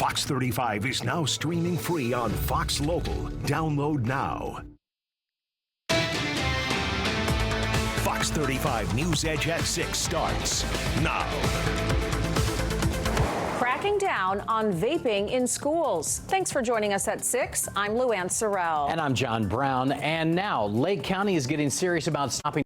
Fox 35 is now streaming free on Fox Local. Download now. Fox 35 NewsEdge at 6 starts now. Cracking down on vaping in schools. Thanks for joining us at 6. I'm Luann Sorrell. And I'm John Brown. And now Lake County is getting serious about stopping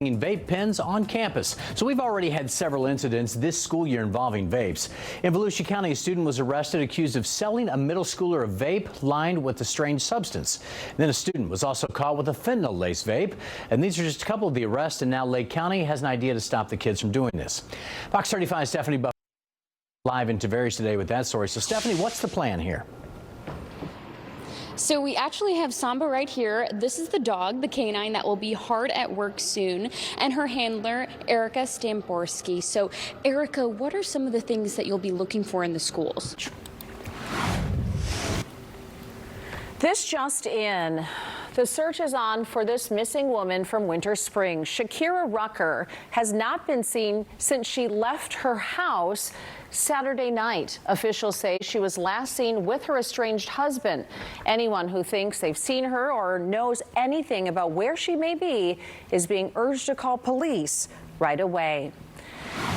vape pens on campus. So we've already had several incidents this school year involving vapes. In Volusia County, a student was arrested accused of selling a middle schooler a vape lined with a strange substance. And then a student was also caught with a fentanyl-laced vape. And these are just a couple of the arrests, and now Lake County has an idea to stop the kids from doing this. Fox 35's Stephanie Buff live in Tavares today with that story. So Stephanie, what's the plan here? So we actually have Samba right here. This is the dog, the canine, that will be hard at work soon, and her handler, Erica Stamborski. So, Erica, what are some of the things that you'll be looking for in the schools? This just in. The search is on for this missing woman from Winter Springs. Shakira Rucker has not been seen since she left her house Saturday night. Officials say she was last seen with her estranged husband. Anyone who thinks they've seen her or knows anything about where she may be is being urged to call police right away.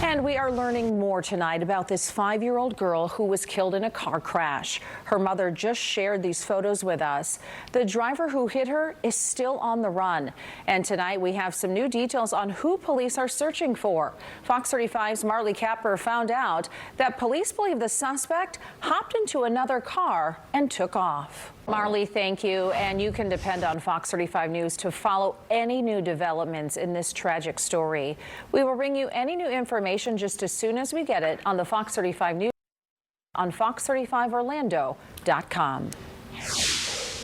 And we are learning more tonight about this 5-year-old girl who was killed in a car crash. Her mother just shared these photos with us. The driver who hit her is still on the run. And tonight we have some new details on who police are searching for. Fox 35's Marley Capper found out that police believe the suspect hopped into another car and took off. Marley, thank you. And you can depend on Fox 35 News to follow any new developments in this tragic story. We will bring you any new information just as soon as we get it on the Fox 35 News on fox35orlando.com.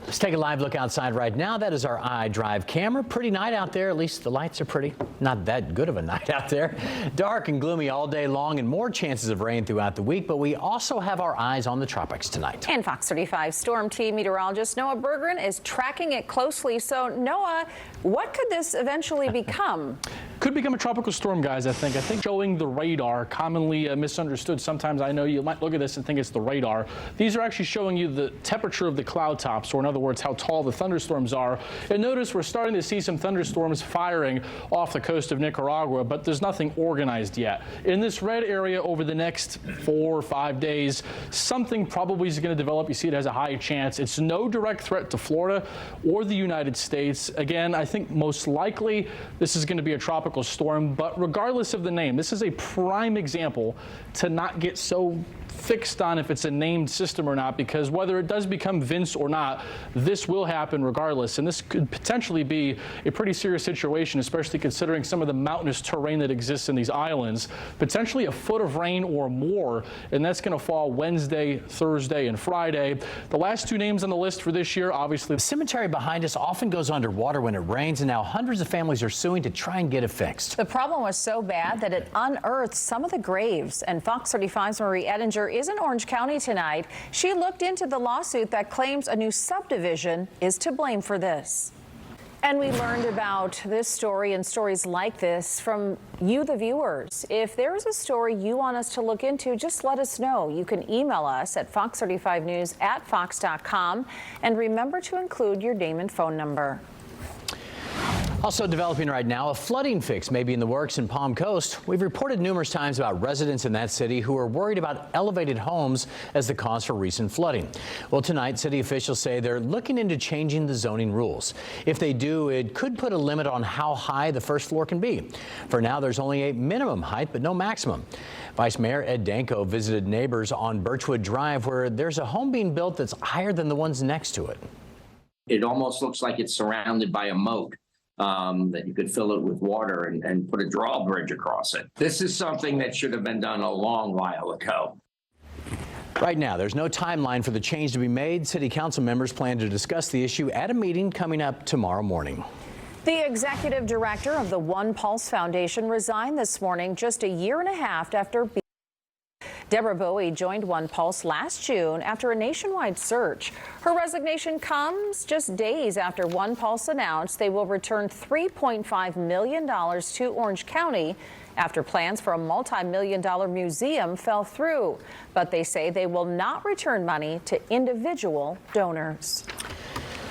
Let's take a live look outside right now. That is our iDrive camera. Pretty night out there. At least the lights are pretty. Not that good of a night out there. Dark and gloomy all day long and more chances of rain throughout the week. But we also have our eyes on the tropics tonight. And Fox 35 Storm Team meteorologist Noah Berggren is tracking it closely. So, Noah, what could this eventually become? Could become a tropical storm, guys, I think. Showing the radar, commonly misunderstood. Sometimes I know you might look at this and think it's the radar. These are actually showing you the temperature of the cloud tops, or in other words, how tall the thunderstorms are. And notice we're starting to see some thunderstorms firing off the coast of Nicaragua, but there's nothing organized yet. In this red area over the next 4 or 5 days, something probably is going to develop. You see it has a high chance. It's no direct threat to Florida or the United States. Again, I think most likely this is going to be a tropical storm, but regardless of the name, this is a prime example to not get so fixed on if it's a named system or not, because whether it does become Vince or not, this will happen regardless. And this could potentially be a pretty serious situation, especially considering some of the mountainous terrain that exists in these islands. Potentially a foot of rain or more, and that's going to fall Wednesday, Thursday, and Friday. The last 2 names on the list for this year, obviously. The cemetery behind us often goes underwater when it rains, and now hundreds of families are suing to try and get it fixed. The problem was so bad that it unearthed some of the graves. And Fox 35's Marie Ettinger is in Orange County tonight. She looked into the lawsuit that claims a new subdivision is to blame for this. And we learned about this story and stories like this from you, the viewers. If there is a story you want us to look into, just let us know. You can email us at fox35news@fox.com. And remember to include your name and phone number. Also developing right now, a flooding fix may be in the works in Palm Coast. We've reported numerous times about residents in that city who are worried about elevated homes as the cause for recent flooding. Well, tonight, city officials say they're looking into changing the zoning rules. If they do, it could put a limit on how high the first floor can be. For now, there's only a minimum height, but no maximum. Vice Mayor Ed Danko visited neighbors on Birchwood Drive, where there's a home being built that's higher than the ones next to it. It almost looks like it's surrounded by a moat. That you could fill it with water and put a drawbridge across it. This is something that should have been done a long while ago. Right now, there's no timeline for the change to be made. City council members plan to discuss the issue at a meeting coming up tomorrow morning. The executive director of the One Pulse Foundation resigned this morning just a year and a half after being Deborah Bowie joined One Pulse last June after a nationwide search. Her resignation comes just days after One Pulse announced they will return $3.5 million to Orange County after plans for a multi-million-dollar museum fell through. But they say they will not return money to individual donors.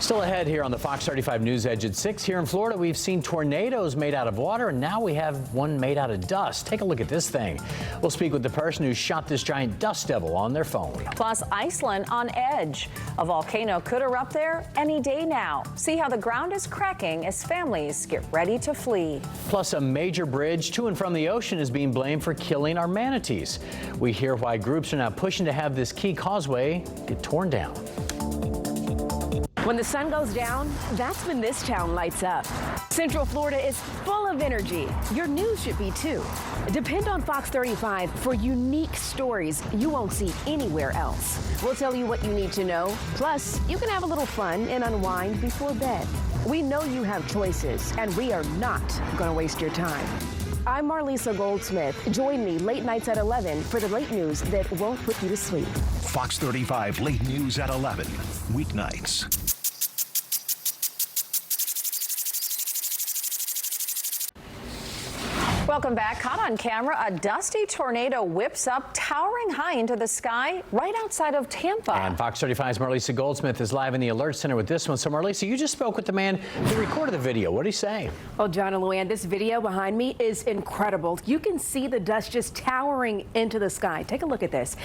Still ahead here on the Fox 35 News Edge at 6. Here in Florida, we've seen tornadoes made out of water, and now we have one made out of dust. Take a look at this thing. We'll speak with the person who shot this giant dust devil on their phone. Plus, Iceland on edge. A volcano could erupt there any day now. See how the ground is cracking as families get ready to flee. Plus, a major bridge to and from the ocean is being blamed for killing our manatees. We hear why groups are now pushing to have this key causeway get torn down. When the sun goes down, that's when this town lights up. Central Florida is full of energy. Your news should be too. Depend on Fox 35 for unique stories you won't see anywhere else. We'll tell you what you need to know. Plus, you can have a little fun and unwind before bed. We know you have choices, and we are not going to waste your time. I'm Marlisa Goldsmith. Join me late nights at 11 for the late news that won't put you to sleep. Fox 35 Late News at 11, weeknights. Welcome back. Caught on camera, a dusty tornado whips up, towering high into the sky right outside of Tampa. And Fox 35's Marlisa Goldsmith is live in the Alert Center with this one. So, Marlisa, you just spoke with the man who recorded the video. What did he say? Well, John and Luann, this video behind me is incredible. You can see the dust just towering into the sky. Take a look at this.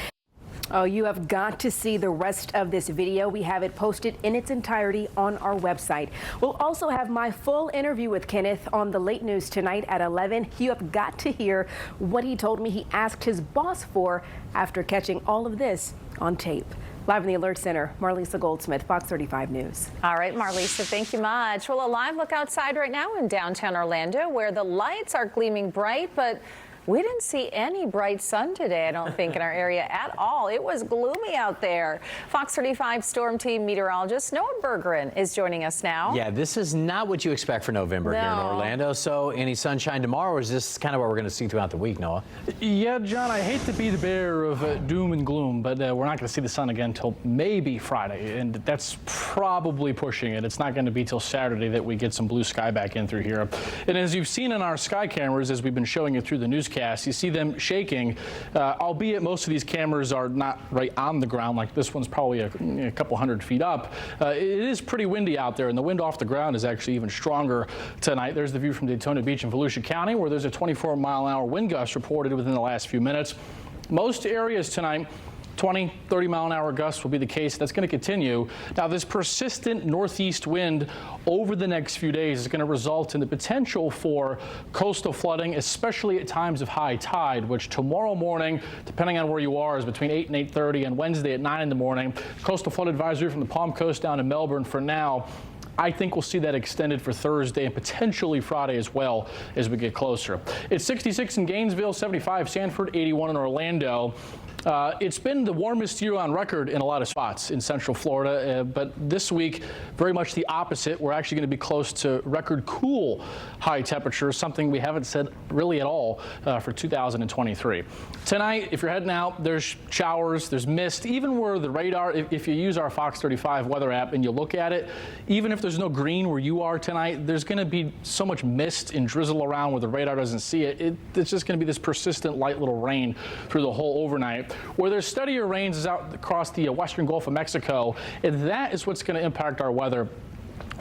Oh, you have got to see the rest of this video. We have it posted in its entirety on our website. We'll also have my full interview with Kenneth on the late news tonight at 11. You have got to hear what he told me he asked his boss for after catching all of this on tape. Live in the Alert Center, Marlisa Goldsmith, Fox 35 News. All right, Marlisa, thank you much. Well, a live look outside right now in downtown Orlando where the lights are gleaming bright, but we didn't see any bright sun today, I don't think, in our area at all. It was gloomy out there. Fox 35 Storm Team meteorologist Noah Bergeron is joining us now. Yeah, this is not what you expect for November here in Orlando. So any sunshine tomorrow, or is this kind of what we're going to see throughout the week, Noah? Yeah, John, I hate to be the bearer of doom and gloom, but we're not going to see the sun again until maybe Friday, and that's probably pushing it. It's not going to be till Saturday that we get some blue sky back in through here. And as you've seen in our sky cameras, as we've been showing you through the newscast, you see them shaking, albeit most of these cameras are not right on the ground, like this one's probably a couple hundred feet up. It is pretty windy out there, and the wind off the ground is actually even stronger tonight. There's the view from Daytona Beach in Volusia County, where there's a 24-mile-an-hour wind gust reported within the last few minutes. Most areas tonight, 20, 30-mile-an-hour gusts will be the case. That's going to continue. Now, this persistent northeast wind over the next few days is going to result in the potential for coastal flooding, especially at times of high tide, which tomorrow morning, depending on where you are, is between 8 and 8:30, and Wednesday at 9 in the morning. Coastal flood advisory from the Palm Coast down to Melbourne for now. I think we'll see that extended for Thursday and potentially Friday as well as we get closer. It's 66 in Gainesville, 75 Sanford, 81 in Orlando. It's been the warmest year on record in a lot of spots in Central Florida, but this week, very much the opposite. We're actually going to be close to record cool high temperatures, something we haven't said really at all for 2023. Tonight, if you're heading out, there's showers, there's mist, even where the radar, if you use our Fox 35 weather app and you look at it, even if there's no green where you are tonight, there's going to be so much mist and drizzle around where the radar doesn't see it. It's just going to be this persistent light little rain through the whole overnight. Where there's steadier rains is out across the western Gulf of Mexico, and that is what's going to impact our weather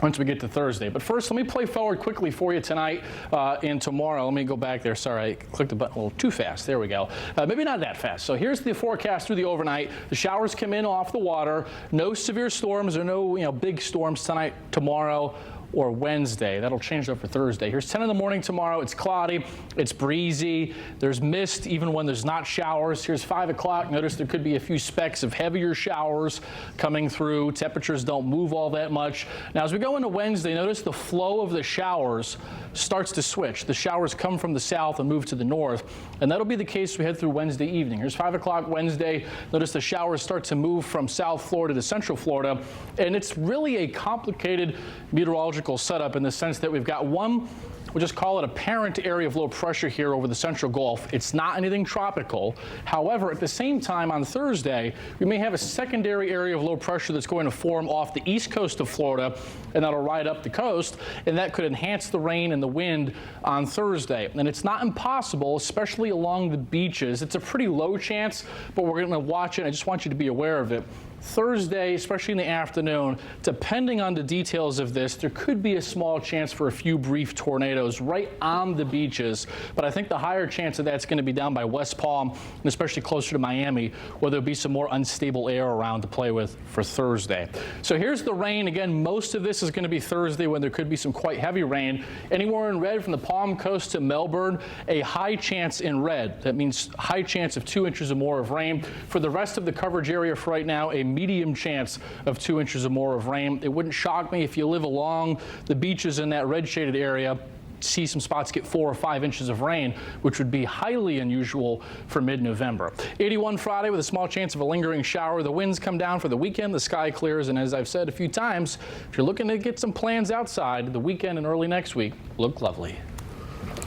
once we get to Thursday. But first, let me play forward quickly for you tonight and tomorrow. Let me go back there. Sorry, I clicked the button a little too fast. There we go. Maybe not that fast. So here's the forecast through the overnight. The showers come in off the water. No severe storms or no big storms tonight, tomorrow, or Wednesday. That'll change up for Thursday. Here's 10 in the morning tomorrow. It's cloudy. It's breezy. There's mist even when there's not showers. Here's 5 o'clock. Notice there could be a few specks of heavier showers coming through. Temperatures don't move all that much. Now, as we go into Wednesday, notice the flow of the showers starts to switch. The showers come from the south and move to the north, and that'll be the case as we head through Wednesday evening. Here's 5 o'clock Wednesday. Notice the showers start to move from South Florida to Central Florida, and it's really a complicated meteorological setup in the sense that we've got one We'll just call it a parent area of low pressure here over the central Gulf. It's not anything tropical. However, at the same time on Thursday, we may have a secondary area of low pressure that's going to form off the east coast of Florida, and that'll ride up the coast, and that could enhance the rain and the wind on Thursday. And it's not impossible, especially along the beaches. It's a pretty low chance, but we're going to watch it. I just want you to be aware of it. Thursday, especially in the afternoon, depending on the details of this, there could be a small chance for a few brief tornadoes right on the beaches. But I think the higher chance of that's going to be down by West Palm, and especially closer to Miami, where there'll be some more unstable air around to play with for Thursday. So here's the rain. Again, most of this is going to be Thursday when there could be some quite heavy rain. Anywhere in red from the Palm Coast to Melbourne, a high chance in red. That means high chance of 2 inches or more of rain. For the rest of the coverage area for right now, a medium chance of 2 inches or more of rain. It wouldn't shock me if you live along the beaches in that red shaded area, see some spots get 4 or 5 inches of rain, which would be highly unusual for mid-November. 81 Friday with a small chance of a lingering shower. The winds come down for the weekend. The sky clears. And as I've said a few times, if you're looking to get some plans outside, the weekend and early next week look lovely.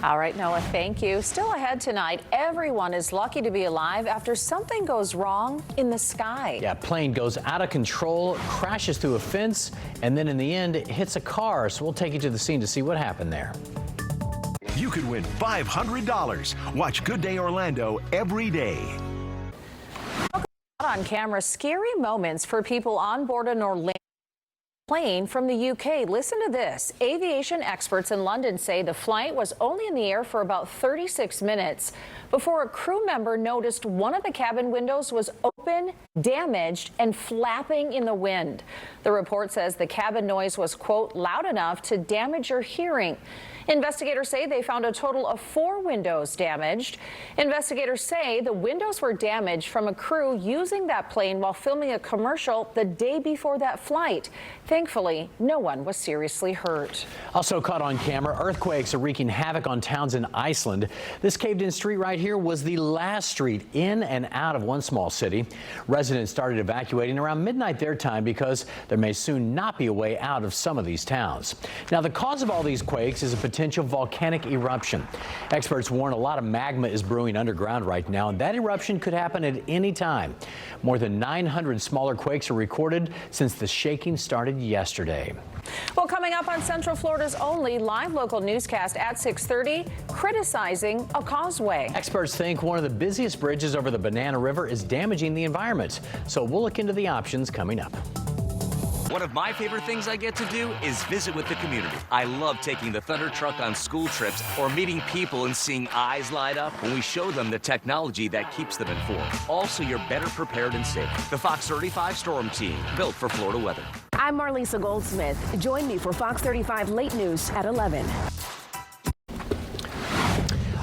All right, Noah, thank you. Still ahead tonight, everyone is lucky to be alive after something goes wrong in the sky. Yeah, plane goes out of control, crashes through a fence, and then in the end, it hits a car. So we'll take you to the scene to see what happened there. You could win $500. Watch Good Day Orlando every day. On camera, scary moments for people on board an Orlando plane from the UK. Listen to this. Aviation experts in London say the flight was only in the air for about 36 minutes before a crew member noticed one of the cabin windows was open, damaged, and flapping in the wind. The report says the cabin noise was, quote, loud enough to damage your hearing. Investigators say they found a total of 4 windows damaged. Investigators say the windows were damaged from a crew using that plane while filming a commercial the day before that flight. Thankfully, no one was seriously hurt. Also caught on camera, earthquakes are wreaking havoc on towns in Iceland. This caved-in street right here was the last street in and out of one small city. Residents started evacuating around midnight their time because there may soon not be a way out of some of these towns. Now, the cause of all these quakes is a potential volcanic eruption. Experts warn a lot of magma is brewing underground right now, and that eruption could happen at any time. More than 900 smaller quakes are recorded since the shaking started yesterday. Well, coming up on Central Florida's only live local newscast at 6:30, criticizing a causeway. Experts think one of the busiest bridges over the Banana River is damaging the environment. So we'll look into the options coming up. One of my favorite things I get to do is visit with the community. I love taking the Thunder Truck on school trips or meeting people and seeing eyes light up when we show them the technology that keeps them informed. Also, you're better prepared and safe. The Fox 35 Storm Team, built for Florida weather. I'm Marlisa Goldsmith. Join me for Fox 35 Late News at 11.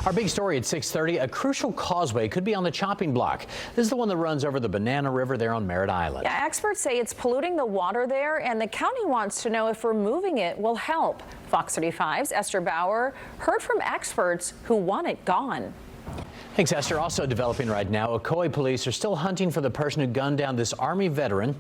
Our big story at 6:30, a crucial causeway could be on the chopping block. This is the one that runs over the Banana River there on Merritt Island. Yeah, experts say it's polluting the water there, and the county wants to know if removing it will help. Fox 35's Esther Bauer heard from experts who want it gone. Thanks, Esther. Also developing right now, Ocoee police are still hunting for the person who gunned down this Army veteran.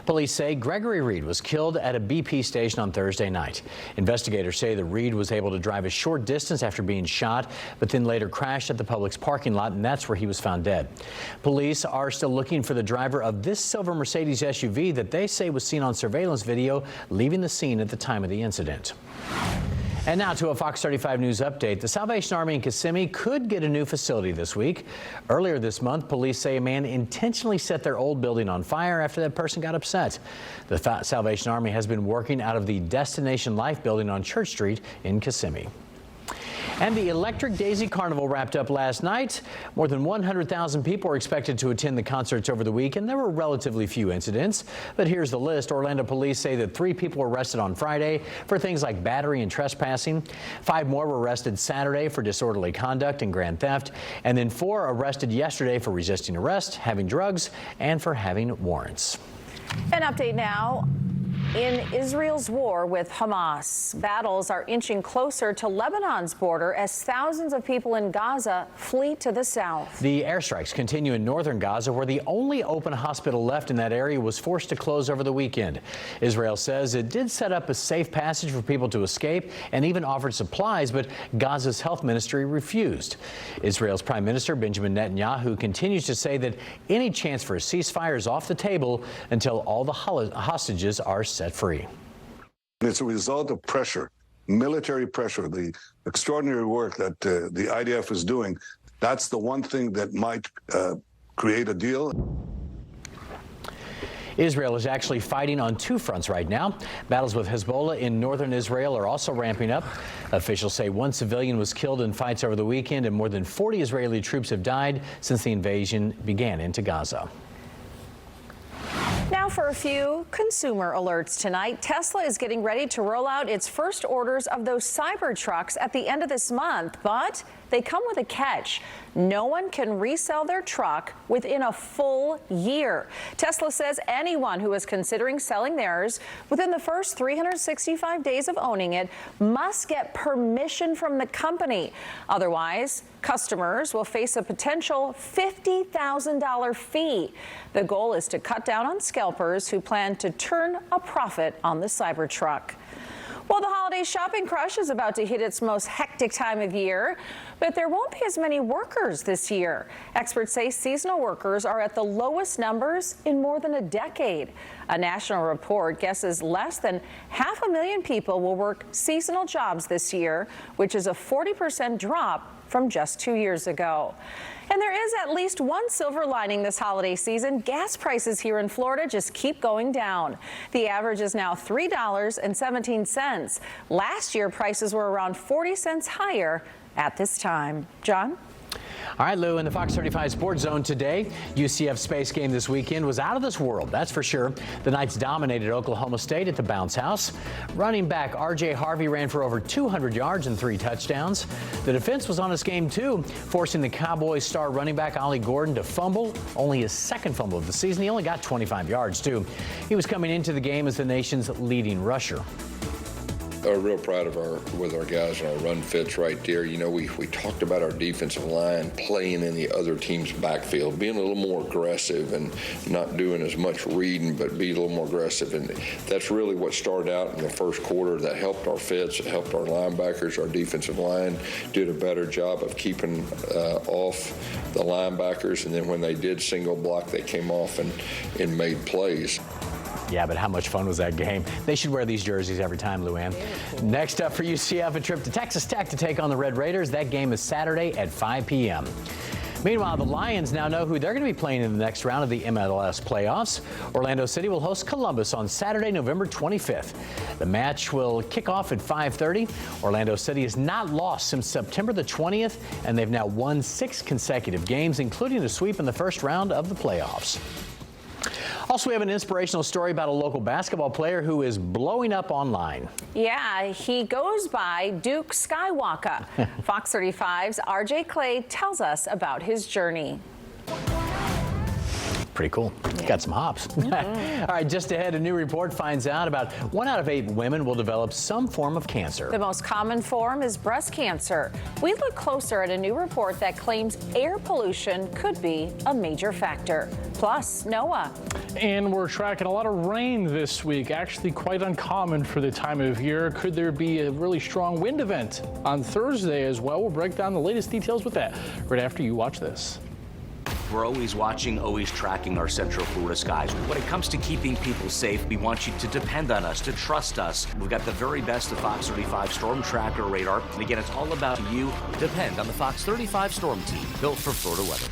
Police say Gregory Reed was killed at a BP station on Thursday night. Investigators say that Reed was able to drive a short distance after being shot, but then later crashed at the Publix parking lot, and that's where he was found dead. Police are still looking for the driver of this silver Mercedes SUV that they say was seen on surveillance video leaving the scene at the time of the incident. And now to a Fox 35 News update. The Salvation Army in Kissimmee could get a new facility this week. Earlier this month, police say a man intentionally set their old building on fire after that person got upset. The Salvation Army has been working out of the Destination Life building on Church Street in Kissimmee. And the Electric Daisy Carnival wrapped up last night. More than 100,000 people are expected to attend the concerts over the weekend. There were relatively few incidents, but here's the list. Orlando police say that 3 people were arrested on Friday for things like battery and trespassing. 5 more were arrested Saturday for disorderly conduct and grand theft. And then 4 arrested yesterday for resisting arrest, having drugs, and for having warrants. An update now. In Israel's war with Hamas, battles are inching closer to Lebanon's border as thousands of people in Gaza flee to the south. The airstrikes continue in northern Gaza, where the only open hospital left in that area was forced to close over the weekend. Israel says it did set up a safe passage for people to escape and even offered supplies, but Gaza's health ministry refused. Israel's Prime Minister Benjamin Netanyahu continues to say that any chance for a ceasefire is off the table until all the hostages are set free. It's a result of pressure, military pressure, the extraordinary work that the IDF is doing. That's the one thing that might create a deal. Israel is actually fighting on two fronts right now. Battles with Hezbollah in northern Israel are also ramping up. Officials say one civilian was killed in fights over the weekend, and more than 40 Israeli troops have died since the invasion began into Gaza. Now for a few consumer alerts tonight. Tesla is getting ready to roll out its first orders of those Cybertrucks at the end of this month, but they come with a catch. No one can resell their truck within a full year. Tesla says anyone who is considering selling theirs within the first 365 days of owning it must get permission from the company. Otherwise, customers will face a potential $50,000 fee. The goal is to cut down on scalpers who plan to turn a profit on the Cybertruck. Well, the holiday shopping crush is about to hit its most hectic time of year, but there won't be as many workers this year. Experts say seasonal workers are at the lowest numbers in more than a decade. A national report guesses less than 500,000 people will work seasonal jobs this year, which is a 40% drop from just 2 years ago. And there is at least one silver lining this holiday season. Gas prices here in Florida just keep going down. The average is now $3.17. Last year, prices were around 40 cents higher at this time. John? All right, Lou, in the Fox 35 Sports Zone today, UCF Space game this weekend was out of this world, that's for sure. The Knights dominated Oklahoma State at the Bounce House. Running back R.J. Harvey ran for over 200 yards and 3 touchdowns. The defense was on his game, too, forcing the Cowboys star running back Ollie Gordon to fumble, only his second fumble of the season. He only got 25 yards, too. He was coming into the game as the nation's leading rusher. We're real proud of our guys and our run fits right there. You know, we talked about our defensive line playing in the other team's backfield, being a little more aggressive and not doing as much reading, but be a little more aggressive. And that's really what started out in the first quarter. That helped our fits, it helped our linebackers. Our defensive line did a better job of keeping off the linebackers. And then when they did single block, they came off and made plays. Yeah, but how much fun was that game? They should wear these jerseys every time, Luann. Next up for UCF, a trip to Texas Tech to take on the Red Raiders. That game is Saturday at 5 p.m. Meanwhile, the Lions now know who they're going to be playing in the next round of the MLS playoffs. Orlando City will host Columbus on Saturday, November 25th. The match will kick off at 5:30. Orlando City has not lost since September the 20th, and they've now won 6 consecutive games, including a sweep in the first round of the playoffs. Also, we have an inspirational story about a local basketball player who is blowing up online. Yeah, he goes by Duke Skywalker. Fox 35's RJ Clay tells us about his journey. Pretty cool. Yeah. Got some hops. All right, just ahead, a new report finds out about 1 out of 8 women will develop some form of cancer. The most common form is breast cancer. We look closer at a new report that claims air pollution could be a major factor. Plus, Noah. And we're tracking a lot of rain this week, actually quite uncommon for the time of year. Could there be a really strong wind event on Thursday as well? We'll break down the latest details with that right after you watch this. We're always watching, always tracking our Central Florida skies. When it comes to keeping people safe, we want you to depend on us, to trust us. We've got the very best of Fox 35 Storm Tracker radar. And again, it's all about you. Depend on the Fox 35 Storm Team, built for Florida weather.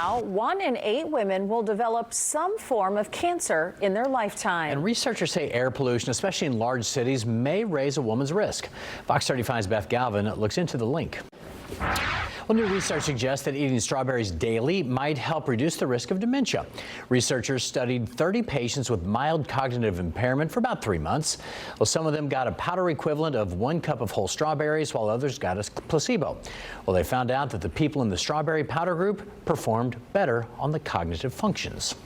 Now, 1 in 8 women will develop some form of cancer in their lifetime. And researchers say air pollution, especially in large cities, may raise a woman's risk. Fox 35's Beth Galvin looks into the link. Well, new research suggests that eating strawberries daily might help reduce the risk of dementia. Researchers studied 30 patients with mild cognitive impairment for about 3 months. Well, some of them got a powder equivalent of 1 cup of whole strawberries, while others got a placebo. Well, they found out that the people in the strawberry powder group performed better on the cognitive functions.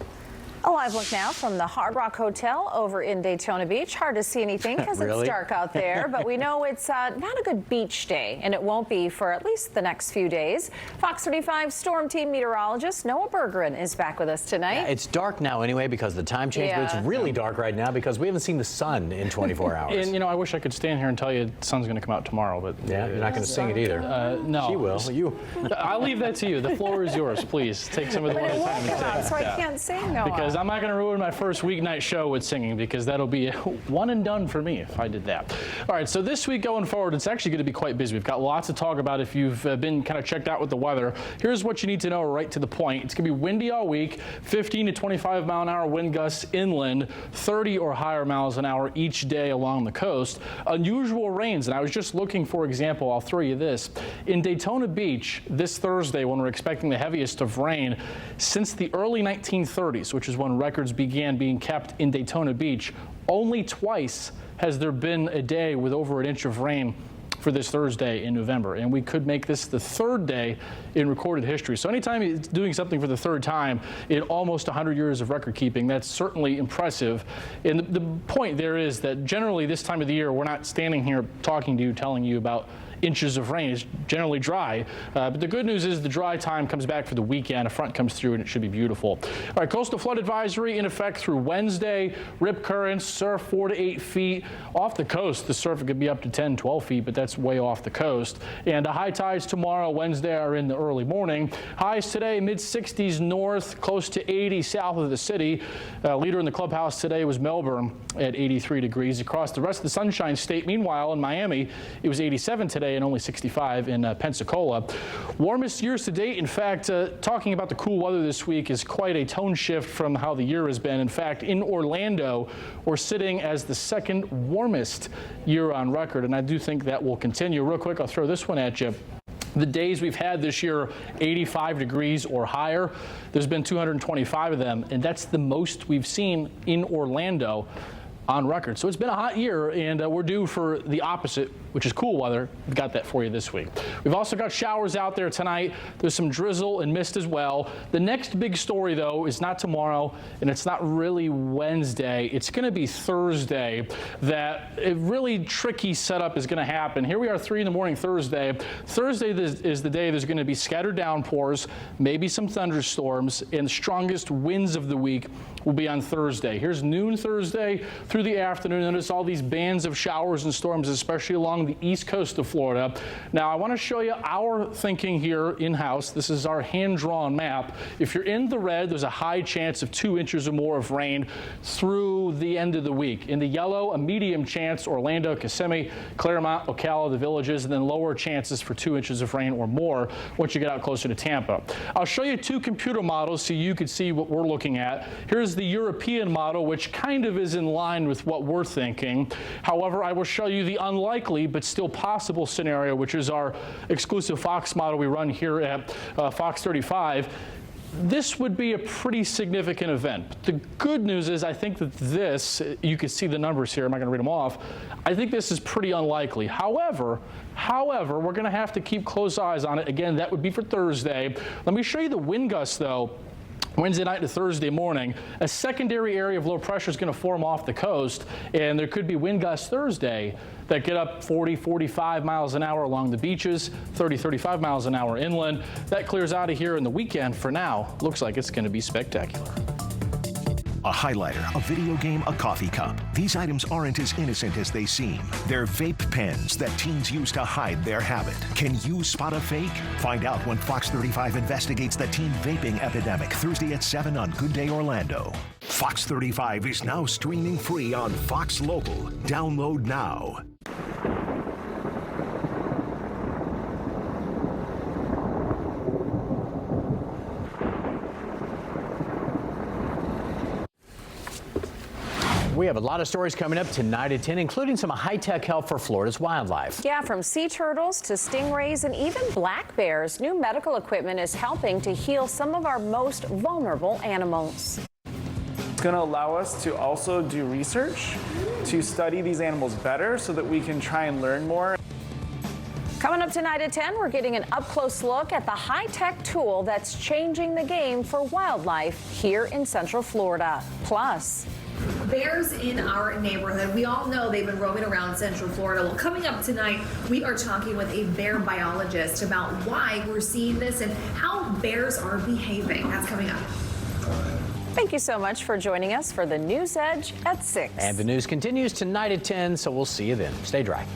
A live look now from the Hard Rock Hotel over in Daytona Beach. Hard to see anything because Really? it's dark out there, but we know it's not a good beach day, and it won't be for at least the next few days. Fox 35 Storm Team meteorologist Noah Bergeron is back with us tonight. Yeah, it's dark now anyway because of the time change, but it's really dark right now because we haven't seen the sun in 24 hours. And, you know, I wish I could stand here and tell you the sun's going to come out tomorrow, but... Yeah, you're not going to sing it either. No. She will. You. I'll leave that to you. The floor is yours, please. Take some of the But one it at a won't time. come out, so I can't sing, Noah. Because I'm not going to ruin my first weeknight show with singing, because that'll be one and done for me if I did that. All right, so this week going forward, it's actually going to be quite busy. We've got lots to talk about if you've been kind of checked out with the weather. Here's what you need to know right to the point. It's going to be windy all week, 15 to 25 mile an hour wind gusts inland, 30 or higher miles an hour each day along the coast. Unusual rains, and I was just looking for example. I'll throw you this. In Daytona Beach this Thursday, when we're expecting the heaviest of rain since the early 1930s, which is when records began being kept in Daytona Beach, only twice has there been a day with over an inch of rain for this Thursday in November, and we could make this the third day in recorded history. So anytime you're doing something for the third time in almost 100 years of record keeping, that's certainly impressive. And the point there is that generally this time of the year, we're not standing here talking to you, telling you about inches of rain. Is generally dry, but the good news is the dry time comes back for the weekend. A front comes through and it should be beautiful. All right, coastal flood advisory in effect through Wednesday. Rip currents, surf 4 to 8 feet. Off the coast, the surf could be up to 10, 12 feet, but that's way off the coast. And high tides tomorrow, Wednesday, are in the early morning. Highs today, mid-60s north, close to 80 south of the city. Leader in the clubhouse today was Melbourne at 83 degrees. Across the rest of the Sunshine State, meanwhile, in Miami, it was 87 today and only 65 in Pensacola. Warmest years to date. In fact, talking about the cool weather this week is quite a tone shift from how the year has been. In fact, in Orlando, we're sitting as the second warmest year on record, and I do think that will continue. Real quick, I'll throw this one at you. The days we've had this year, 85 degrees or higher, there's been 225 of them, and that's the most we've seen in Orlando on record. So it's been a hot year, and we're due for the opposite, which is cool weather. We've got that for you this week. We've also got showers out there tonight. There's some drizzle and mist as well. The next big story, though, is not tomorrow, and it's not really Wednesday. It's going to be Thursday that a really tricky setup is going to happen. Here we are, 3 in the morning Thursday. Thursday is the day there's going to be scattered downpours, maybe some thunderstorms, and the strongest winds of the week will be on Thursday. Here's noon Thursday through the afternoon. Notice all these bands of showers and storms, especially along the east coast of Florida. Now, I want to show you our thinking here in-house. This is our hand-drawn map. If you're in the red, there's a high chance of 2 inches or more of rain through the end of the week. In the yellow, a medium chance, Orlando, Kissimmee, Claremont, Ocala, the Villages, and then lower chances for 2 inches of rain or more once you get out closer to Tampa. I'll show you 2 computer models so you can see what we're looking at. Here's the European model, which kind of is in line with what we're thinking. However, I will show you the unlikely but still possible scenario, which is our exclusive Fox model we run here at Fox 35. This would be a pretty significant event. But the good news is I think that this, you can see the numbers here, I'm not going to read them off, I think this is pretty unlikely. However, we're going to have to keep close eyes on it. Again, that would be for Thursday. Let me show you the wind gusts, though. Wednesday night to Thursday morning, a secondary area of low pressure is going to form off the coast, and there could be wind gusts Thursday that get up 40, 45 miles an hour along the beaches, 30, 35 miles an hour inland. That clears out of here in the weekend. For now, looks like it's going to be spectacular. A highlighter, a video game, a coffee cup. These items aren't as innocent as they seem. They're vape pens that teens use to hide their habit. Can you spot a fake? Find out when Fox 35 investigates the teen vaping epidemic Thursday at 7 on Good Day Orlando. Fox 35 is now streaming free on Fox Local. Download now. We have a lot of stories coming up tonight at 10, including some high-tech help for Florida's wildlife. Yeah, from sea turtles to stingrays and even black bears, new medical equipment is helping to heal some of our most vulnerable animals. It's going to allow us to also do research to study these animals better so that we can try and learn more. Coming up tonight at 10, we're getting an up-close look at the high-tech tool that's changing the game for wildlife here in Central Florida. Plus, bears in our neighborhood. We all know they've been roaming around Central Florida. Well, coming up tonight, we are talking with a bear biologist about why we're seeing this and how bears are behaving. That's coming up. Thank you so much for joining us for the News Edge at 6. And the news continues tonight at 10, so we'll see you then. Stay dry.